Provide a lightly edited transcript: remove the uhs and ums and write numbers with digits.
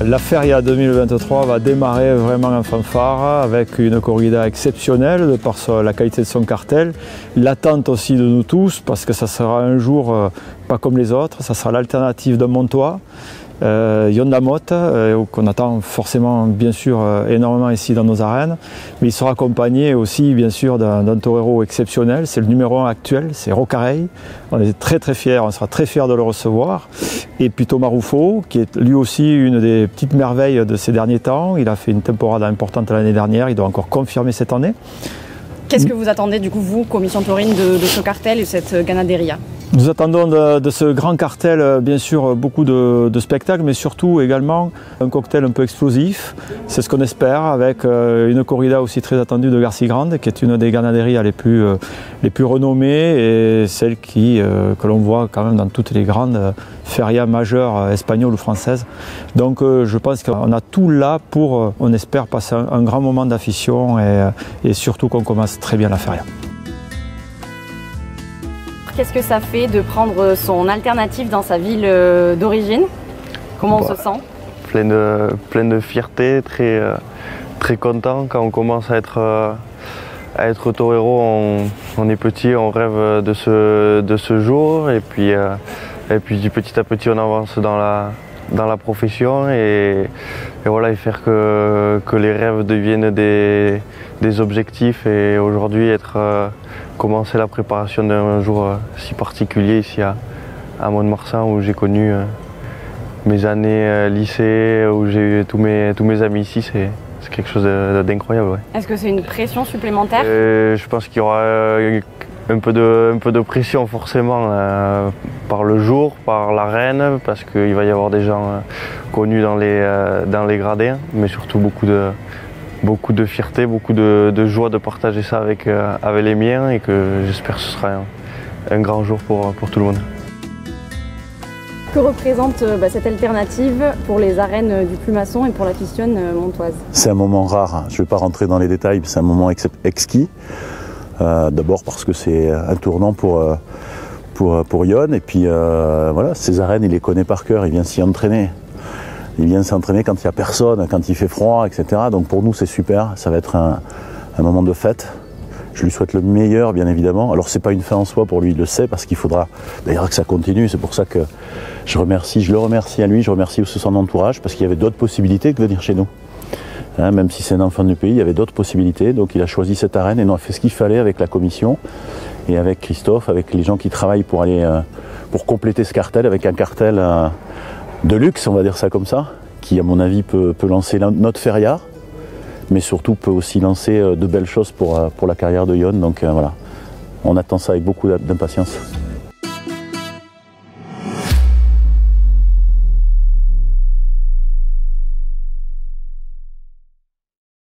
La Feria 2023 va démarrer vraiment en fanfare avec une corrida exceptionnelle de par la qualité de son cartel, l'attente aussi de nous tous parce que ça sera un jour pas comme les autres, ça sera l'alternative d'un Montois. Yon Lamotte, qu'on attend forcément bien sûr énormément ici dans nos arènes, mais il sera accompagné aussi bien sûr d'un torero exceptionnel, c'est le numéro 1 actuel, c'est Rocarey. On est très fiers, on sera très fiers de le recevoir. Et puis Thomas Rouffaut, qui est lui aussi une des petites merveilles de ces derniers temps, il a fait une temporade importante l'année dernière, il doit encore confirmer cette année. Qu'est-ce que vous attendez du coup, vous, Commission Taurine, de ce cartel et cette ganaderia? Nous attendons de ce grand cartel, bien sûr, beaucoup de spectacles, mais surtout également un cocktail un peu explosif. C'est ce qu'on espère, avec une corrida aussi très attendue de Garcigrande, qui est une des ganaderies les plus renommées et celle que l'on voit quand même dans toutes les grandes ferias majeures espagnoles ou françaises. Donc je pense qu'on a tout là pour, on espère, passer un grand moment d'affition et surtout qu'on commence très bien la feria. Qu'est-ce que ça fait de prendre son alternative dans sa ville d'origine? Comment on se sent? Plein de fierté, très content. Quand on commence à être torero, on est petit, on rêve de ce jour et puis petit à petit on avance dans la profession et voilà, et faire que les rêves deviennent des objectifs et aujourd'hui commencer la préparation d'un jour si particulier ici à Mont-de-Marsan où j'ai connu mes années lycée, où j'ai eu tous mes amis ici, c'est quelque chose d'incroyable. Ouais. Est-ce que c'est une pression supplémentaire? Je pense qu'il y aura un peu de pression forcément par le jour, par l'arène, parce qu'il va y avoir des gens connus dans les gradins, mais surtout beaucoup de fierté, beaucoup de joie de partager ça avec les miens et que j'espère que ce sera un grand jour pour tout le monde. Que représente cette alternative pour les arènes du Plumasson et pour la fissionne montoise? C'est un moment rare, je ne vais pas rentrer dans les détails, mais c'est un moment exquis. D'abord parce que c'est un tournant pour Yon et puis voilà, ces arènes il les connaît par cœur, il vient s'y entraîner. Il vient s'entraîner quand il n'y a personne, quand il fait froid, etc. Donc pour nous c'est super, ça va être un moment de fête. Je lui souhaite le meilleur bien évidemment. Alors c'est pas une fin en soi pour lui, il le sait, parce qu'il faudra d'ailleurs que ça continue. C'est pour ça que je le remercie à lui, je remercie aussi son entourage, parce qu'il y avait d'autres possibilités que de venir chez nous. Hein, même si c'est un enfant du pays, il y avait d'autres possibilités. Donc il a choisi cette arène et on a fait ce qu'il fallait avec la commission et avec Christophe, avec les gens qui travaillent pour compléter ce cartel, avec un cartel de luxe, on va dire ça comme ça, qui à mon avis peut lancer notre feria, mais surtout peut aussi lancer de belles choses pour la carrière de Yon. Donc voilà, on attend ça avec beaucoup d'impatience.